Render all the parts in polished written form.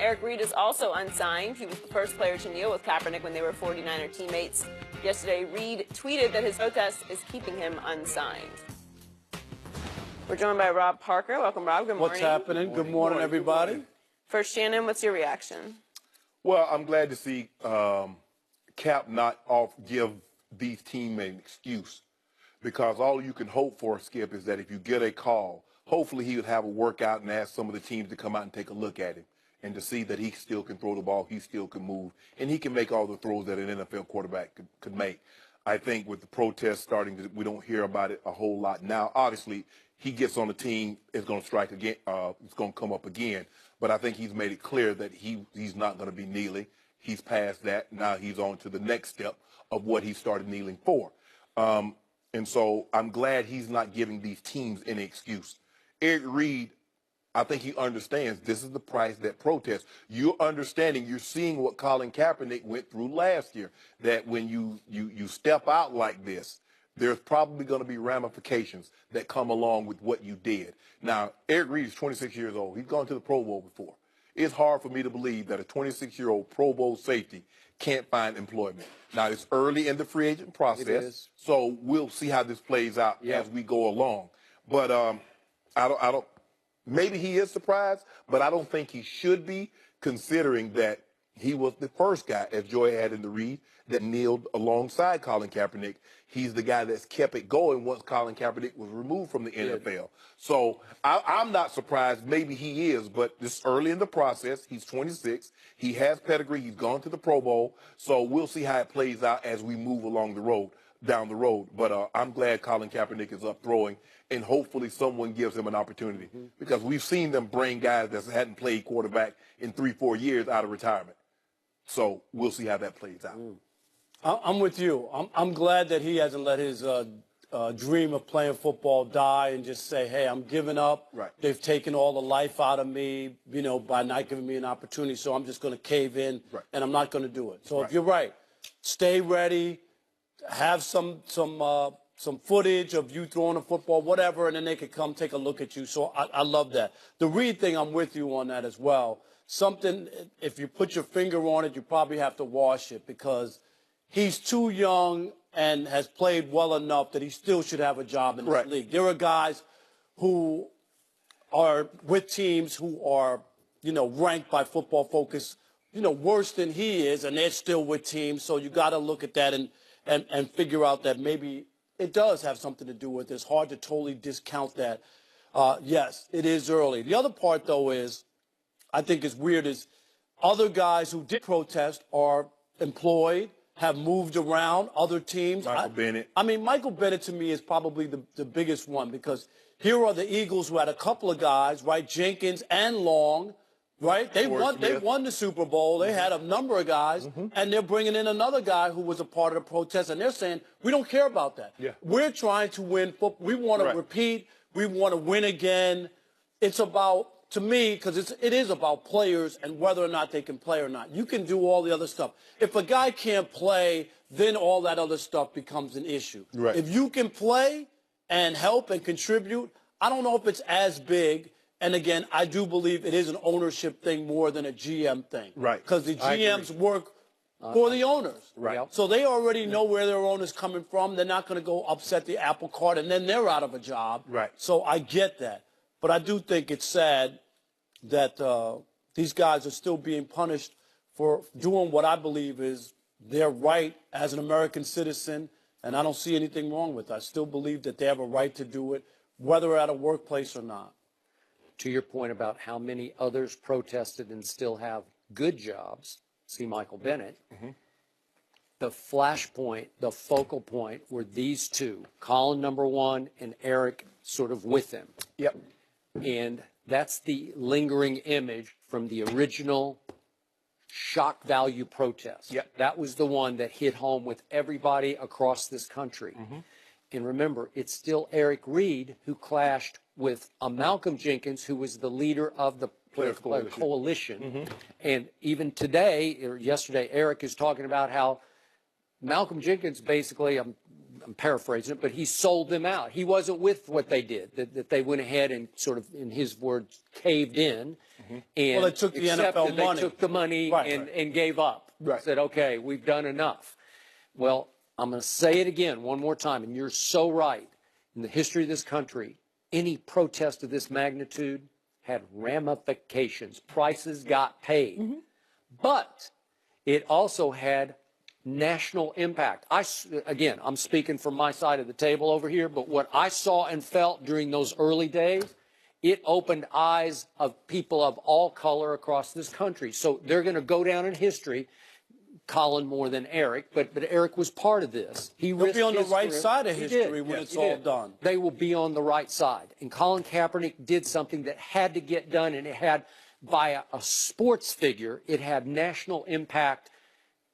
Eric Reid is also unsigned. He was the first player to kneel with Kaepernick when they were 49er teammates. Yesterday, Reid tweeted that his protest is keeping him unsigned. We're joined by Rob Parker. Welcome, Rob. Good morning. What's happening? Good morning, everybody. Good morning. First, Shannon, what's your reaction? Well, I'm glad to see Cap not give these teams an excuse, because all you can hope for, Skip, is that if you get a call, hopefully he would have a workout and ask some of the teams to come out and take a look at him and to see that he still can throw the ball, he still can move, and he can make all the throws that an NFL quarterback could make. I think with the protests starting, we don't hear about it a whole lot now. Obviously, he gets on the team, it's going to strike again, it's going to come up again. But I think he's made it clear that he's not going to be kneeling. He's past that. Now he's on to the next step of what he started kneeling for. And so I'm glad he's not giving these teams any excuse. Eric Reid, I think he understands this is the price that protest. You're understanding, you're seeing what Colin Kaepernick went through last year, that when you step out like this, there's probably going to be ramifications that come along with what you did. Now, Eric Reid is 26 years old. He's gone to the Pro Bowl before. It's hard for me to believe that a 26-year-old Pro Bowl safety can't find employment. Now, it's early in the free agent process, so we'll see how this plays out as we go along. But I don't. Maybe he is surprised, but I don't think he should be, considering that he was the first guy, as Joy had in the Reid, that kneeled alongside Colin Kaepernick. He's the guy that's kept it going once Colin Kaepernick was removed from the NFL. So I'm not surprised. Maybe he is, but this early in the process. He's 26. He has pedigree. He's gone to the Pro Bowl. So we'll see how it plays out as we move along the road, down the road. But I'm glad Colin Kaepernick is up throwing, and hopefully someone gives him an opportunity, because we've seen them bring guys that hadn't played quarterback in 3-4 years out of retirement. So we'll see how that plays out. I'm with you. I'm glad that he hasn't let his dream of playing football die and just say, hey, I'm giving up. Right. They've taken all the life out of me, by not giving me an opportunity, so I'm just going to cave in, and I'm not going to do it. So if you're right, stay ready, have some footage of you throwing a football, whatever, and then they could come take a look at you. So I love that. The Reid thing, I'm with you on that as well. Something, if you put your finger on it, you probably have to wash it, because he's too young and has played well enough that he still should have a job in this league. There are guys who are with teams who are, ranked by Football Focus, worse than he is, and they're still with teams. So you got to look at that and figure out that maybe it does have something to do with it. It's hard to totally discount that. Yes, it is early. The other part, though, is I think is weird is other guys who did protest are employed, have moved around, other teams. Michael Bennett. I mean, Michael Bennett to me is probably the biggest one, because here are the Eagles who had a couple of guys, right, Jenkins and Long, right? They won the Super Bowl. They had a number of guys, and they're bringing in another guy who was a part of the protest, and they're saying, we don't care about that. We're trying to win football. We want to repeat. We want to win again. It's about, to me, because it is about players and whether or not they can play or not. You can do all the other stuff. If a guy can't play, then all that other stuff becomes an issue. If you can play and help and contribute, I don't know if it's as big. And again, I do believe it is an ownership thing more than a GM thing. Because the GMs work for the owners. So they already know where their owner's coming from. They're not going to go upset the apple cart, and then they're out of a job. So I get that. But I do think it's sad that these guys are still being punished for doing what I believe is their right as an American citizen, and I don't see anything wrong with it. I still believe that they have a right to do it, whether at a workplace or not. To your point about how many others protested and still have good jobs, see Michael Bennett, the flashpoint, the focal point were these two, Colin #1 and Eric sort of with them. And that's the lingering image from the original shock value protest. That was the one that hit home with everybody across this country. And remember, it's still Eric Reid who clashed with Malcolm Jenkins, who was the leader of the political coalition. And even today, or yesterday, Eric is talking about how Malcolm Jenkins basically, I'm I'm paraphrasing it, but he sold them out. He wasn't with what they did, that they went ahead and sort of, in his words, caved in. And Well, they took the NFL money. They took the money and gave up. Right. Said, okay, we've done enough. Well, I'm going to say it again one more time, and you're so right. In the history of this country, any protest of this magnitude had ramifications. Prices got paid. But it also had national impact. Again, I'm speaking from my side of the table over here, but what I saw and felt during those early days, it opened eyes of people of all color across this country. So they're going to go down in history, Colin more than Eric, but Eric was part of this. He'll be on the right side of history when it's all done. They will be on the right side. And Colin Kaepernick did something that had to get done, and it had, by a sports figure, it had national impact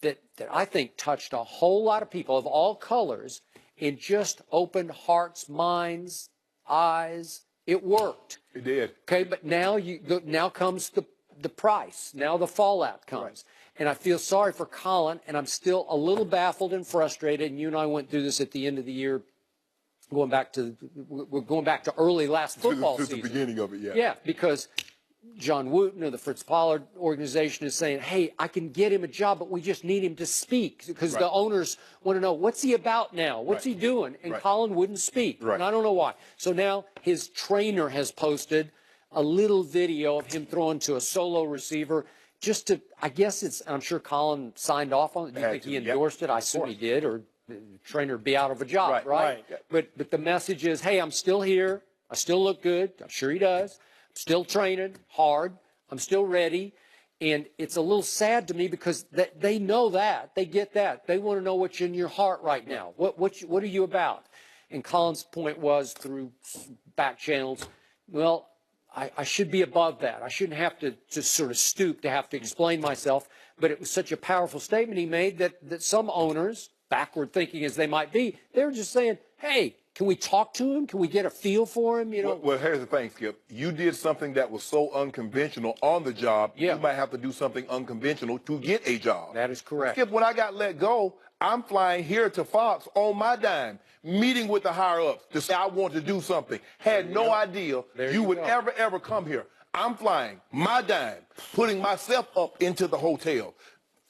that I think touched a whole lot of people of all colors and just opened hearts, minds, eyes. It worked. It did. Okay, but now now comes the price. Now the fallout comes. Right. And I feel sorry for Colin, and I'm still a little baffled and frustrated. And you and I went through this at the end of the year, we're going back to early last football season. The beginning of it, yeah. Yeah, because John Wooten of the Fritz Pollard organization is saying, hey, I can get him a job, but we just need him to speak, because the owners want to know, what's he about now? What's he doing? And Colin wouldn't speak, and I don't know why. So now his trainer has posted a little video of him throwing to a solo receiver just to, I guess it's, I'm sure Colin signed off on it. Do you think he endorsed it? I assume he did, or the trainer would be out of a job, right? But the message is, hey, I'm still here. I still look good. I'm sure he does. Still training hard. I'm still ready. And it's a little sad to me because they know that. They get that. They want to know what's in your heart right now. What are you about? And Colin's point was, through back channels, well, I should be above that. I shouldn't have to sort of stoop to have to explain myself. But it was such a powerful statement he made that some owners, backward thinking as they might be, they're just saying, hey, can we talk to him? Can we get a feel for him? You know. Well, here's the thing, Skip. You did something that was so unconventional on the job. You might have to do something unconventional to get a job. That is correct. Skip, when I got let go, I'm flying here to Fox on my dime, meeting with the higher-ups to say I want to do something. Had no idea you would ever come here. I'm flying my dime, putting myself up into the hotel.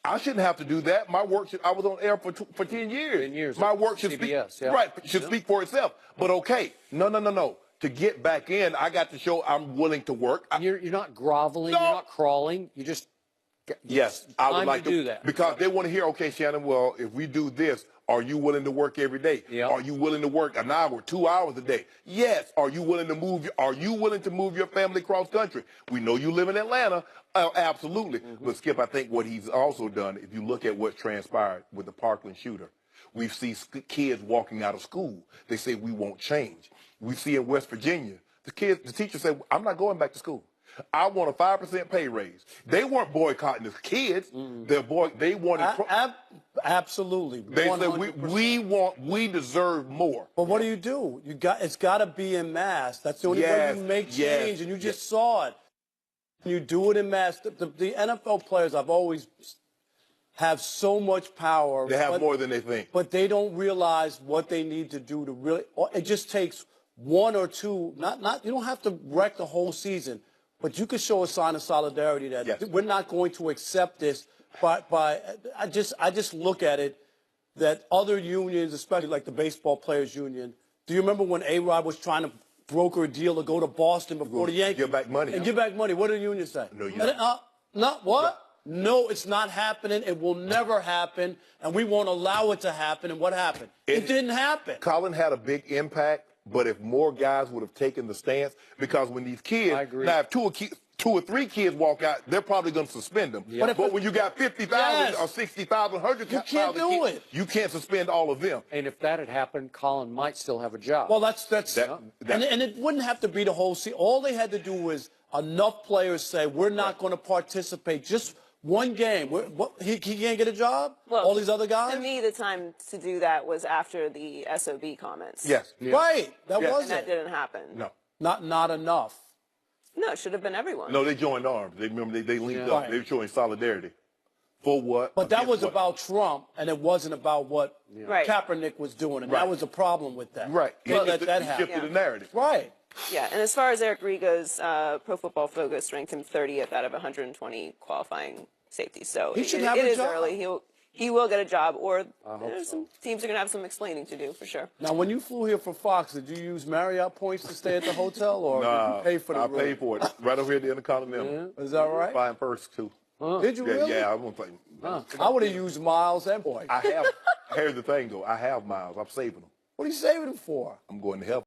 I shouldn't have to do that. My work I was on air for 10 years. 10 years. My work should CBS, speak, speak for itself. But okay, no. To get back in, I got to show I'm willing to work. You're not groveling. You're not crawling. You just I would like to do that because they want to hear. Okay, Shannon. Well, if we do this, are you willing to work every day? Are you willing to work an hour, 2 hours a day? Yes. Are you willing to move? Are you willing to move your family cross country? We know you live in Atlanta. Absolutely. But Skip, I think what he's also done, if you look at what transpired with the Parkland shooter, we see kids walking out of school. They say we won't change. We see in West Virginia, the teacher said, I'm not going back to school. I want a 5% pay raise. They weren't boycotting the kids. They wanted. Absolutely. They 100%. said we deserve more. But what do? It's got to be in mass. That's the only way you make change, and you just saw it. You do it in mass. The NFL players I've always have so much power. They have more than they think. But they don't realize what they need to do to really. It just takes one or two. Not. You don't have to wreck the whole season. But you could show a sign of solidarity that we're not going to accept this. I just look at it that other unions, especially like the baseball players union. Do you remember when A-Rod was trying to broker a deal to go to Boston before the Yankees? Give back money. And give back money. What did the union say? No, you don't. Not what? No, it's not happening. It will never happen. And we won't allow it to happen. And what happened? It didn't happen. Colin had a big impact. But if more guys would have taken the stance, because when these kids, now if two or three kids walk out, they're probably going to suspend them. But when you got 50,000 or 60,000, 100,000, you can't do it. You can't suspend all of them. And if that had happened, Colin might still have a job. Well, and it wouldn't have to be the whole season. All they had to do was enough players say, we're not going to participate. Just one game. He can't get a job? Well, all these other guys? To me, the time to do that was after the SOB comments. Yes. Right. That wasn't. And that didn't happen. No. Not enough. No, it should have been everyone. No, they joined arms. They linked up. They were showing solidarity. For what? But that was what? about Trump, and it wasn't about what Right. Kaepernick was doing, and Right. that was a problem with that. Right. Well, He let that happen. shifted the narrative. Right. Yeah, and as far as Eric Reid goes, Pro Football Focus ranked him 30th out of 120 qualifying safeties. So He should it, have it a is job. early. He will get a job, or hope some teams are going to have some explaining to do for sure. Now, when you flew here for Fox, did you use Marriott points to stay at the hotel, or did you pay for the I room? paid for it right over here at the Intercontinental. Is that right? Fine first too. Did you Yeah, really? yeah, I'm gonna play. I would have used miles and points. I have. Here's the thing, though. I have miles. I'm saving them. What are you saving them for? I'm going to help.